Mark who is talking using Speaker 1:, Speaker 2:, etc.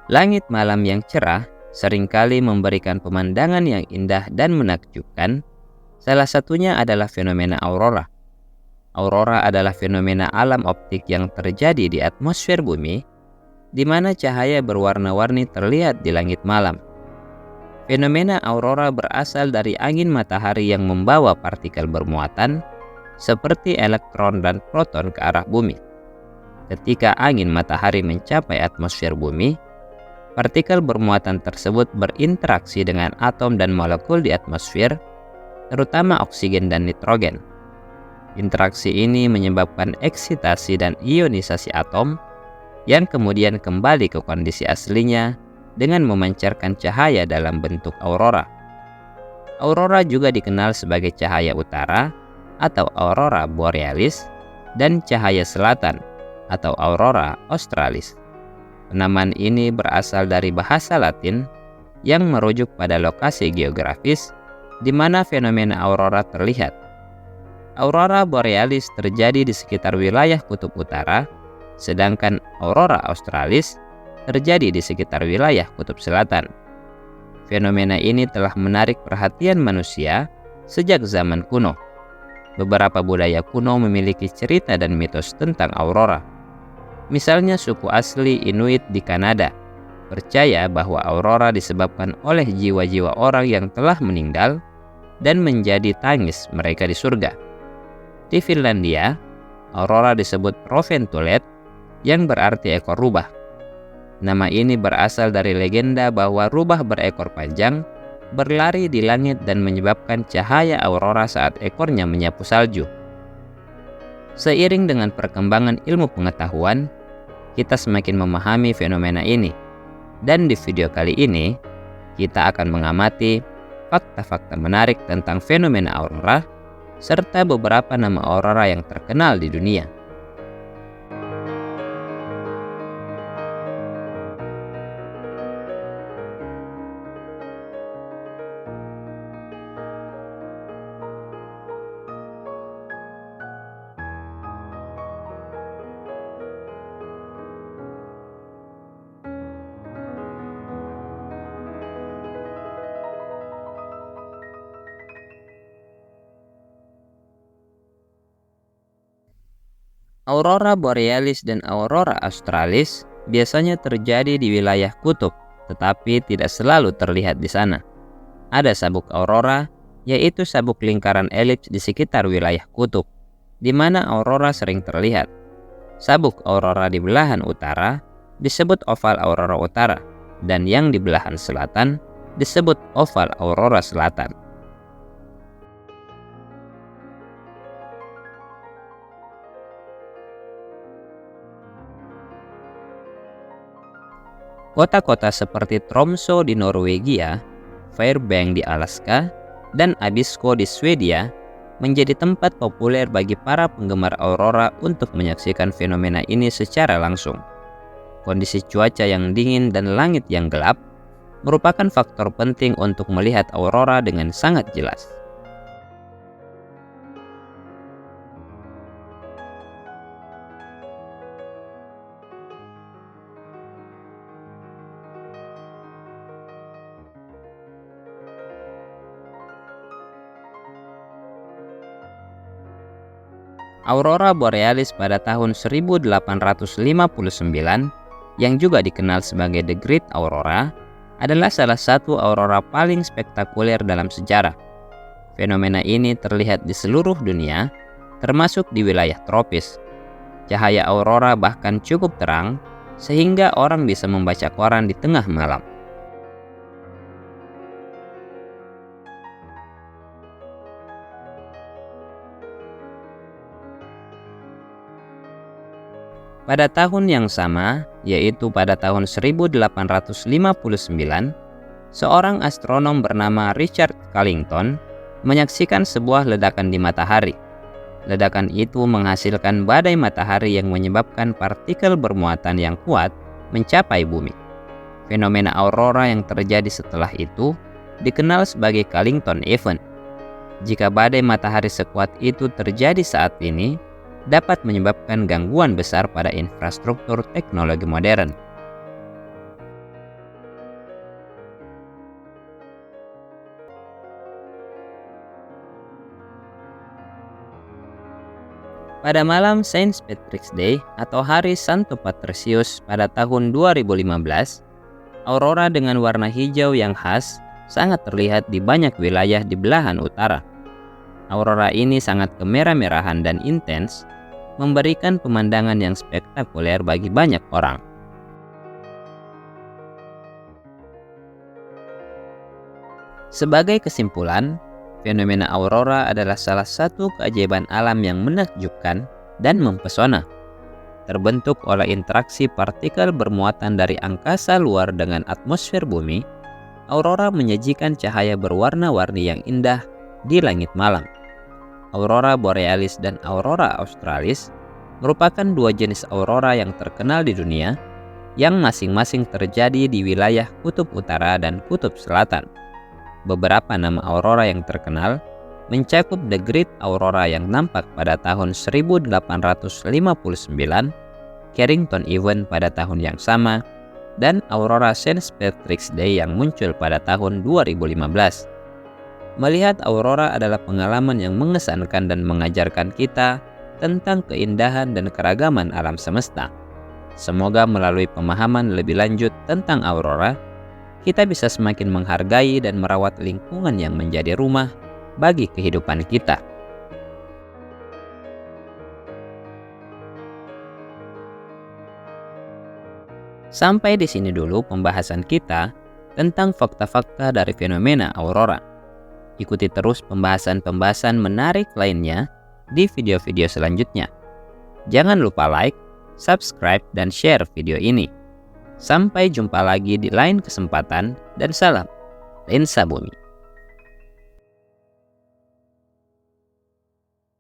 Speaker 1: Langit malam yang cerah seringkali memberikan pemandangan yang indah dan menakjubkan. Salah satunya adalah fenomena aurora. Aurora adalah fenomena alam optik yang terjadi di atmosfer bumi, di mana cahaya berwarna-warni terlihat di langit malam. Fenomena aurora berasal dari angin matahari yang membawa partikel bermuatan, seperti elektron dan proton ke arah bumi. Ketika angin matahari mencapai atmosfer bumi, partikel bermuatan tersebut berinteraksi dengan atom dan molekul di atmosfer, terutama oksigen dan nitrogen. Interaksi ini menyebabkan eksitasi dan ionisasi atom, yang kemudian kembali ke kondisi aslinya dengan memancarkan cahaya dalam bentuk aurora. Aurora juga dikenal sebagai cahaya utara atau aurora borealis dan cahaya selatan atau aurora australis. Penamaan ini berasal dari bahasa Latin yang merujuk pada lokasi geografis di mana fenomena aurora terlihat. Aurora borealis terjadi di sekitar wilayah kutub utara, sedangkan aurora australis terjadi di sekitar wilayah kutub selatan. Fenomena ini telah menarik perhatian manusia sejak zaman kuno. Beberapa budaya kuno memiliki cerita dan mitos tentang aurora. Misalnya suku asli Inuit di Kanada percaya bahwa aurora disebabkan oleh jiwa-jiwa orang yang telah meninggal dan menjadi tangis mereka di surga. Di Finlandia, aurora disebut Roventulet yang berarti ekor rubah. Nama ini berasal dari legenda bahwa rubah berekor panjang berlari di langit dan menyebabkan cahaya aurora saat ekornya menyapu salju. Seiring dengan perkembangan ilmu pengetahuan, kita semakin memahami fenomena ini. Dan di video kali ini, kita akan mengamati fakta-fakta menarik tentang fenomena aurora, serta beberapa nama aurora yang terkenal di dunia. Aurora borealis dan aurora australis biasanya terjadi di wilayah kutub, tetapi tidak selalu terlihat di sana. Ada sabuk aurora, yaitu sabuk lingkaran elips di sekitar wilayah kutub, di mana aurora sering terlihat. Sabuk aurora di belahan utara disebut oval aurora utara, dan yang di belahan selatan disebut oval aurora selatan. Kota-kota seperti Tromsø di Norwegia, Fairbanks di Alaska, dan Abisko di Swedia menjadi tempat populer bagi para penggemar aurora untuk menyaksikan fenomena ini secara langsung. Kondisi cuaca yang dingin dan langit yang gelap merupakan faktor penting untuk melihat aurora dengan sangat jelas. Aurora borealis pada tahun 1859, yang juga dikenal sebagai The Great Aurora, adalah salah satu aurora paling spektakuler dalam sejarah. Fenomena ini terlihat di seluruh dunia, termasuk di wilayah tropis. Cahaya aurora bahkan cukup terang, sehingga orang bisa membaca koran di tengah malam. Pada tahun yang sama, yaitu pada tahun 1859, seorang astronom bernama Richard Carrington menyaksikan sebuah ledakan di matahari. Ledakan itu menghasilkan badai matahari yang menyebabkan partikel bermuatan yang kuat mencapai bumi. Fenomena aurora yang terjadi setelah itu dikenal sebagai Carrington Event. Jika badai matahari sekuat itu terjadi saat ini, dapat menyebabkan gangguan besar pada infrastruktur teknologi modern. Pada malam Saint Patrick's Day atau Hari Santo Patricius pada tahun 2015, aurora dengan warna hijau yang khas sangat terlihat di banyak wilayah di belahan utara. Aurora ini sangat kemerah-merahan dan intens, memberikan pemandangan yang spektakuler bagi banyak orang. Sebagai kesimpulan, fenomena aurora adalah salah satu keajaiban alam yang menakjubkan dan mempesona. Terbentuk oleh interaksi partikel bermuatan dari angkasa luar dengan atmosfer bumi, aurora menyajikan cahaya berwarna-warni yang indah di langit malam. Aurora borealis dan aurora australis merupakan dua jenis aurora yang terkenal di dunia, yang masing-masing terjadi di wilayah kutub utara dan kutub selatan. Beberapa nama aurora yang terkenal mencakup The Great Aurora yang nampak pada tahun 1859, Carrington Event pada tahun yang sama, dan aurora Saint Patrick's Day yang muncul pada tahun 2015. Melihat aurora adalah pengalaman yang mengesankan dan mengajarkan kita tentang keindahan dan keragaman alam semesta. Semoga melalui pemahaman lebih lanjut tentang aurora, kita bisa semakin menghargai dan merawat lingkungan yang menjadi rumah bagi kehidupan kita. Sampai di sini dulu pembahasan kita tentang fakta-fakta dari fenomena aurora. Ikuti terus pembahasan-pembahasan menarik lainnya di video-video selanjutnya. Jangan lupa like, subscribe, dan share video ini. Sampai jumpa lagi di lain kesempatan, dan salam Lensa Bumi.